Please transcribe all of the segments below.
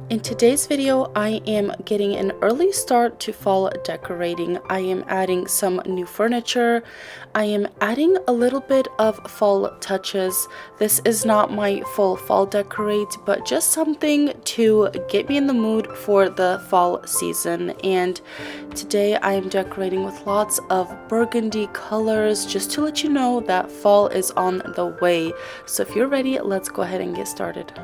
In today's video, I am getting an early start to fall decorating. I am adding some new furniture. I am adding a little bit of fall touches. This is not my full fall decorate, but just something to get me in the mood for the fall season. And today I am decorating with lots of burgundy colors, just to let you know that fall is on the way. So if you're ready, let's go ahead and get started.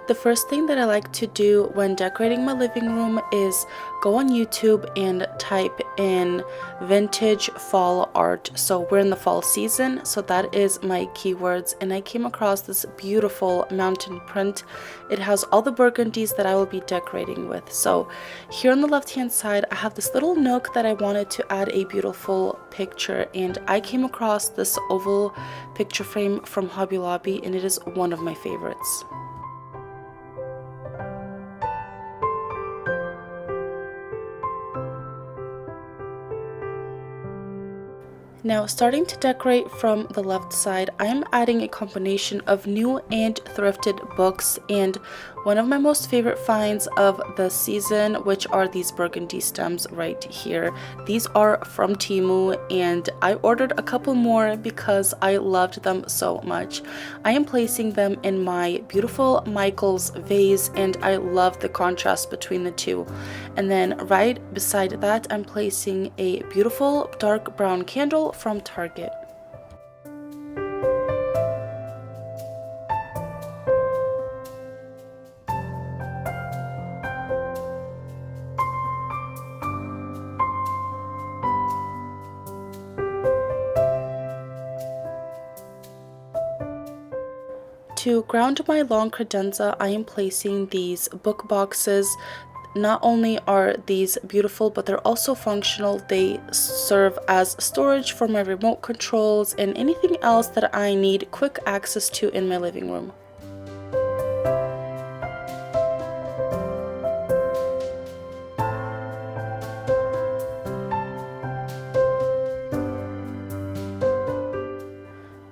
The first thing that I like to do when decorating my living room is go on YouTube and type in vintage fall art. So we're in the fall season, so that is my keywords, and I came across this beautiful mountain print. It has all the burgundies that I will be decorating with. So here on the left hand side, I have this little nook that I wanted to add a beautiful picture, and I came across this oval picture frame from Hobby Lobby, and it is one of my favorites. Now, starting to decorate from the left side, I am adding a combination of new and thrifted books, and one of my most favorite finds of the season, which are these burgundy stems right here. These are from Temu, and I ordered a couple more because I loved them so much. I am placing them in my beautiful Michael's vase, and I love the contrast between the two. And then right beside that, I'm placing a beautiful dark brown candle from Target. To ground my long credenza, I am placing these book boxes. Not only are these beautiful, but they're also functional. They serve as storage for my remote controls and anything else that I need quick access to in my living room.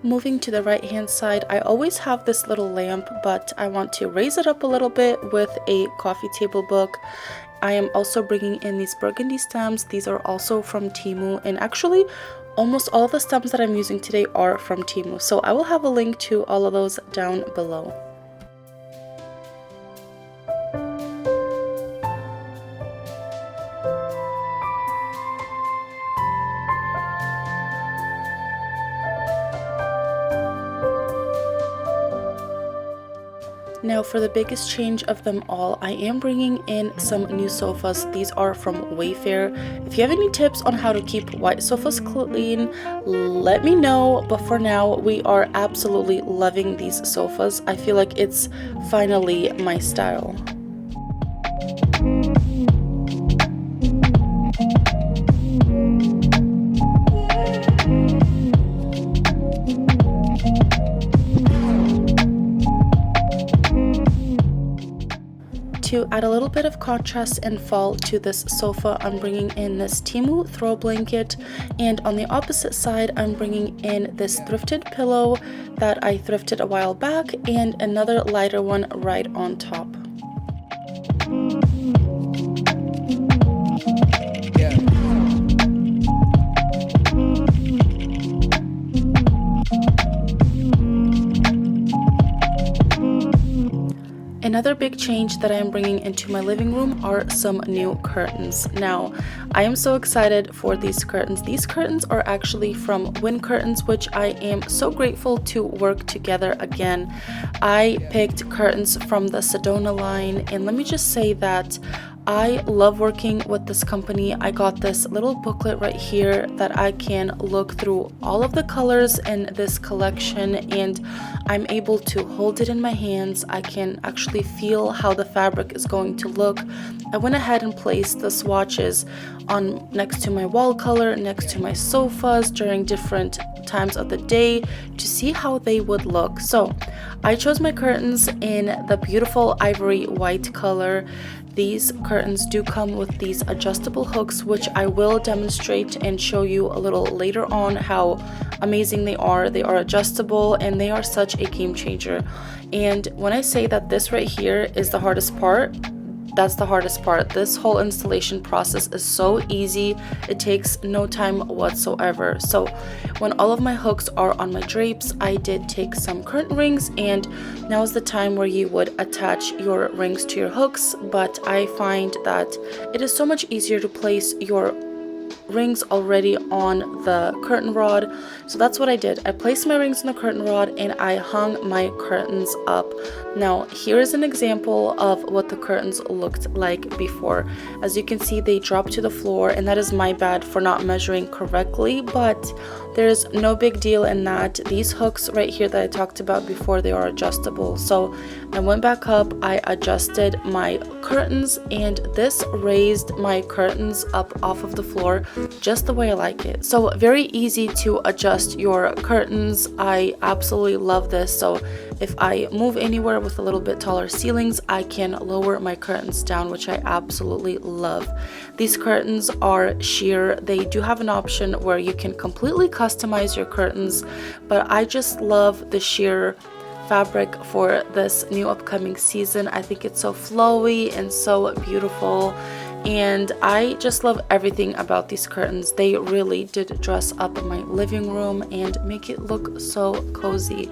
Moving to the right hand side, I always have this little lamp, but I want to raise it up a little bit with a coffee table book. I am also bringing in these burgundy stems. These are also from Temu, and actually almost all the stems that I'm using today are from Temu, so I will have a link to all of those down below. Now for the biggest change of them all, I am bringing in some new sofas. These are from Wayfair. If you have any tips on how to keep white sofas clean, let me know. But for now, we are absolutely loving these sofas. I feel like it's finally my style. To add a little bit of contrast and fall to this sofa, I'm bringing in this Temu throw blanket, and on the opposite side I'm bringing in this thrifted pillow that I thrifted a while back, and another lighter one right on top. Another big change that I am bringing into my living room are some new curtains. Now, I am so excited for these curtains. These curtains are actually from Wincurtain, which I am so grateful to work together again. I picked curtains from the Sedona line, and let me just say that I love working with this company. I got this little booklet right here that I can look through all of the colors in this collection, and I'm able to hold it in my hands. I can actually feel how the fabric is going to look. I went ahead and placed the swatches on next to my wall color, next to my sofas during different times of the day to see how they would look. So I chose my curtains in the beautiful ivory white color. These curtains do come with these adjustable hooks, which I will demonstrate and show you a little later on how amazing they are. They are adjustable and they are such a game changer. And when I say that this right here is the hardest part, that's the hardest part. This whole installation process is so easy. It takes no time whatsoever. So when all of my hooks are on my drapes, I did take some curtain rings, and now is the time where you would attach your rings to your hooks. But I find that it is so much easier to place your rings already on the curtain rod. So that's what I did. I placed my rings on the curtain rod and I hung my curtains up. Now here is an example of what the curtains looked like before. As you can see, they drop to the floor, and that is my bad for not measuring correctly, but there's no big deal in that. These hooks right here that I talked about before, they are adjustable. So I went back up, I adjusted my curtains, and this raised my curtains up off of the floor just the way I like it. So very easy to adjust your curtains. I absolutely love this. So if I move anywhere with a little bit taller ceilings, I can lower my curtains down, which I absolutely love. These curtains are sheer. They do have an option where you can completely customize your curtains, but I just love the sheer fabric for this new upcoming season. I think it's so flowy and so beautiful, and I just love everything about these curtains. They really did dress up my living room and make it look so cozy.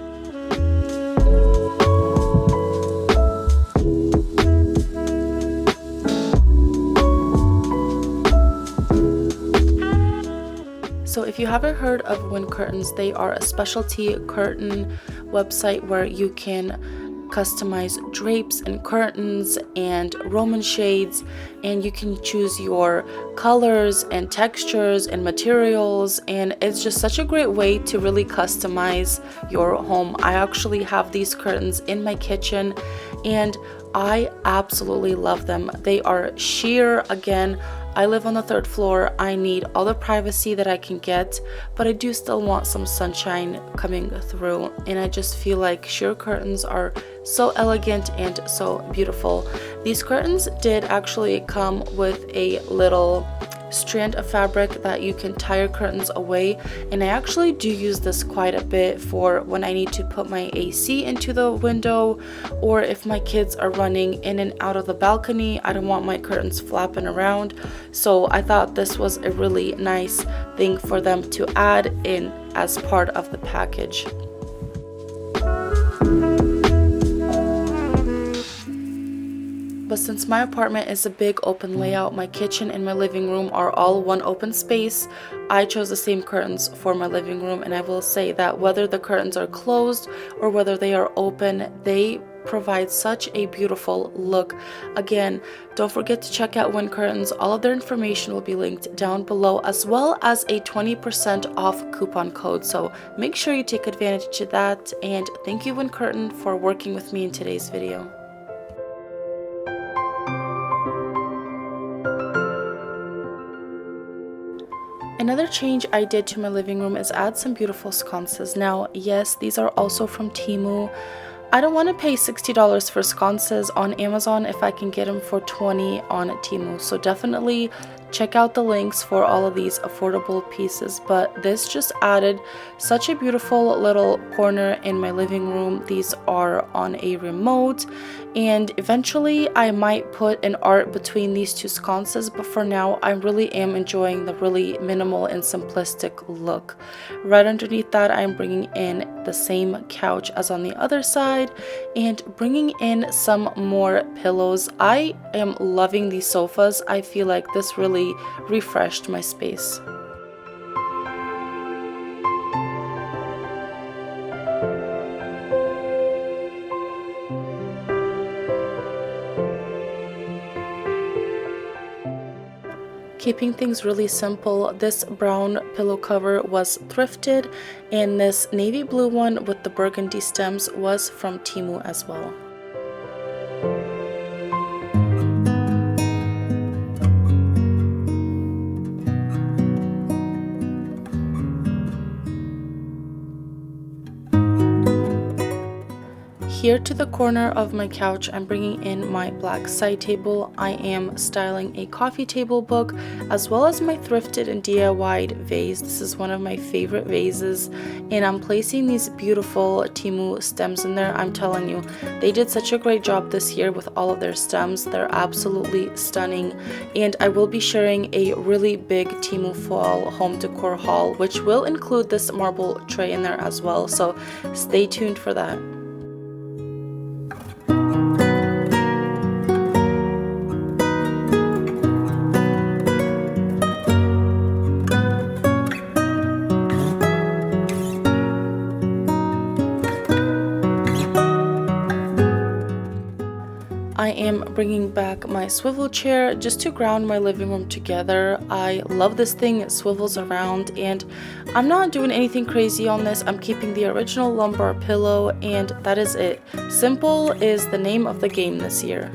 So if you haven't heard of Wincurtains, they are a specialty curtain website where you can customize drapes and curtains and Roman shades, and you can choose your colors and textures and materials, and it's just such a great way to really customize your home. I actually have these curtains in my kitchen and I absolutely love them. They are sheer. Again, I live on the 3rd floor. I need all the privacy that I can get, but I do still want some sunshine coming through, and I just feel like sheer curtains are so elegant and so beautiful. These curtains did actually come with a little strand of fabric that you can tie your curtains away, and I actually do use this quite a bit for when I need to put my AC into the window, or if my kids are running in and out of the balcony. I don't want my curtains flapping around, so I thought this was a really nice thing for them to add in as part of the package. But since my apartment is a big open layout, my kitchen and my living room are all one open space, I chose the same curtains for my living room, and I will say that whether the curtains are closed or whether they are open, they provide such a beautiful look. Again, don't forget to check out Wincurtains. All of their information will be linked down below, as well as a 20% off coupon code, so make sure you take advantage of that. And thank you, Wincurtain, for working with me in today's video. Another change I did to my living room is add some beautiful sconces. Now, yes, these are also from Temu. I don't want to pay $60 for sconces on Amazon if I can get them for $20 on Temu. So definitely check out the links for all of these affordable pieces. But this just added such a beautiful little corner in my living room. These are on a remote, and eventually I might put an art between these two sconces, but for now I really am enjoying the really minimal and simplistic look. Right underneath that, I'm bringing in the same couch as on the other side and bringing in some more pillows. I am loving these sofas. I feel like this really refreshed my space. Keeping things really simple, this brown pillow cover was thrifted, and this navy blue one with the burgundy stems was from Temu as well. Here to the corner of my couch, I'm bringing in my black side table. I am styling a coffee table book as well as my thrifted and DIY'd vase. This is one of my favorite vases, and I'm placing these beautiful Temu stems in there. I'm telling you, they did such a great job this year with all of their stems. They're absolutely stunning, and I will be sharing a really big Temu fall home decor haul, which will include this marble tray in there as well, so stay tuned for that. I am bringing back my swivel chair just to ground my living room together. I love this thing, it swivels around, and I'm not doing anything crazy on this. I'm keeping the original lumbar pillow, and that is it. Simple is the name of the game this year.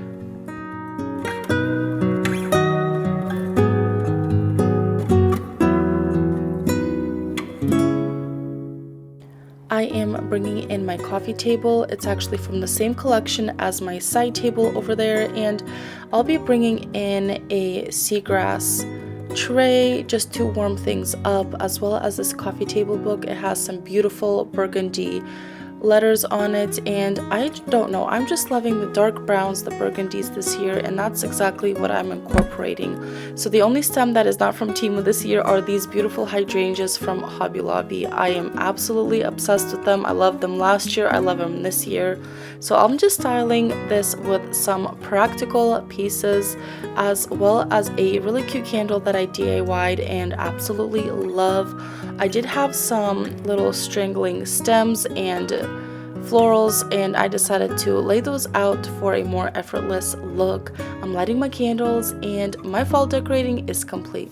I am bringing in my coffee table. It's actually from the same collection as my side table over there, and I'll be bringing in a seagrass tray just to warm things up, as well as this coffee table book. It has some beautiful burgundy letters on it, and I don't know, I'm just loving the dark browns, the burgundies this year, and that's exactly what I'm incorporating. So the only stem that is not from Temu this year are these beautiful hydrangeas from Hobby Lobby. I am absolutely obsessed with them. I loved them last year, I love them this year. So I'm just styling this with some practical pieces, as well as a really cute candle that I DIY'd and absolutely love. I did have some little strangling stems and florals, and I decided to lay those out for a more effortless look. I'm lighting my candles, and my fall decorating is complete.